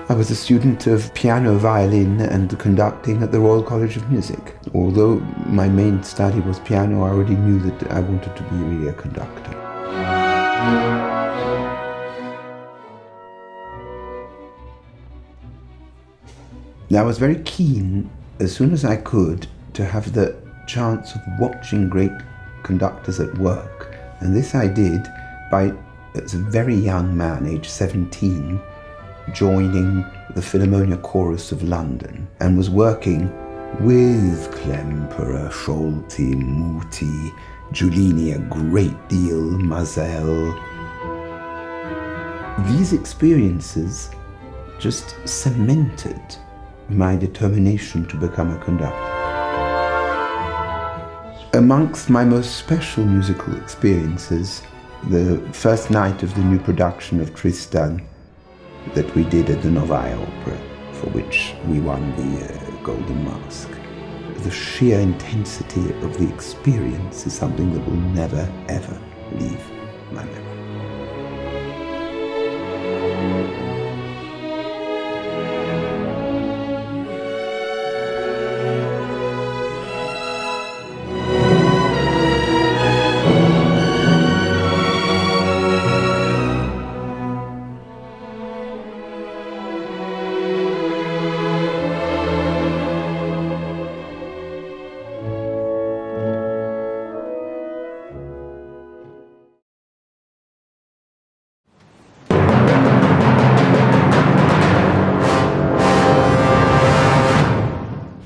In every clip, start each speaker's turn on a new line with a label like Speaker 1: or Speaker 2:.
Speaker 1: I was a student of piano, violin and conducting at the Royal College of Music. Although my main study was piano, I already knew that I wanted to be really a conductor. I was very keen, as soon as I could, to have the chance of watching great conductors at work. And this I did by, as a very young man, aged 17, joining the Philharmonia Chorus of London and was working with Klemperer, Scholti, Muti, Giulini a great deal, Mazel. These experiences just cemented my determination to become a conductor. Amongst my most special musical experiences, the first night of the new production of Tristan that we did at the Novaya Opera, for which we won the Golden Mask. The sheer intensity of the experience is something that will never, ever leave my memory.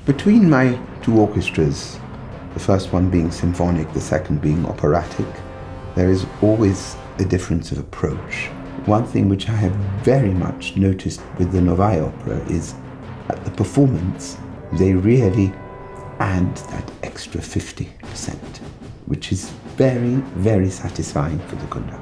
Speaker 1: Between my two orchestras, the first one being symphonic, the second being operatic, there is always a difference of approach. One thing which I have very much noticed with the Novaya Opera is at the performance, they really add that extra 50%, which is very, very satisfying for the conductor.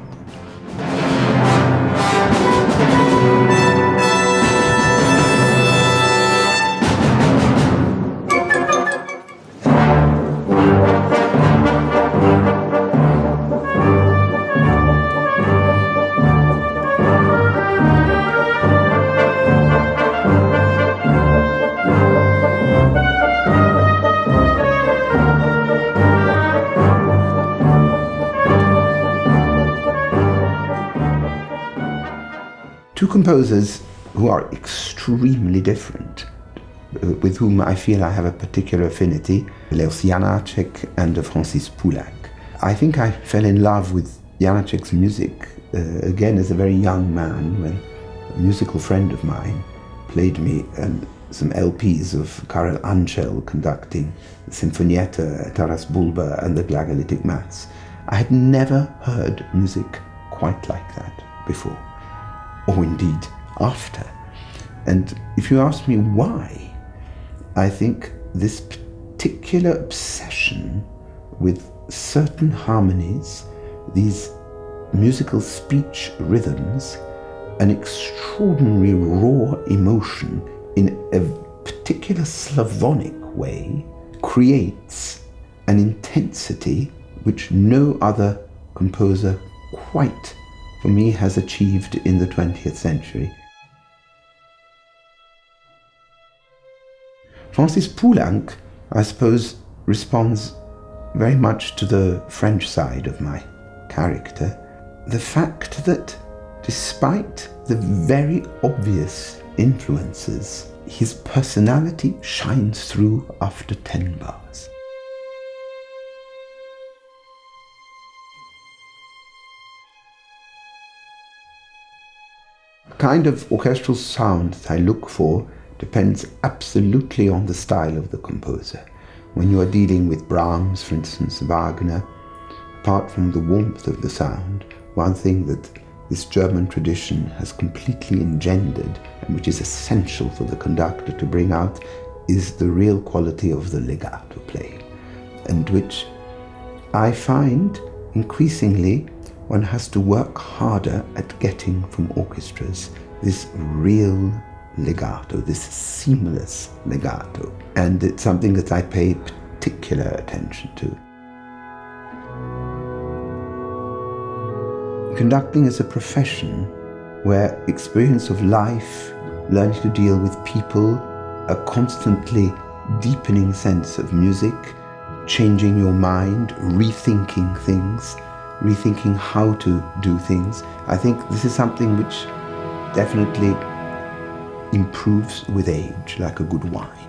Speaker 1: Two composers who are extremely different, with whom I feel I have a particular affinity, Leos Janáček and Francis Poulenc. I think I fell in love with Janáček's music again as a very young man, when a musical friend of mine played me some LPs of Karel Ančel conducting the Sinfonietta, Taras Bulba and the Glagolitic Mass. I had never heard music quite like that before, or indeed after. And if you ask me why, I think this particular obsession with certain harmonies, these musical speech rhythms, an extraordinary raw emotion in a particular Slavonic way, creates an intensity which no other composer quite, for me, has achieved in the 20th century. Francis Poulenc, I suppose, responds very much to the French side of my character. The fact that, despite the very obvious influences, his personality shines through after 10 bars. The kind of orchestral sound that I look for depends absolutely on the style of the composer. When you are dealing with Brahms, for instance, Wagner, apart from the warmth of the sound, one thing that this German tradition has completely engendered, and which is essential for the conductor to bring out, is the real quality of the legato playing, and which I find increasingly one has to work harder at getting from orchestras, this real legato, this seamless legato. And it's something that I pay particular attention to. Conducting is a profession where experience of life, learning to deal with people, a constantly deepening sense of music, changing your mind, rethinking things, rethinking how to do things. I think this is something which definitely improves with age, like a good wine.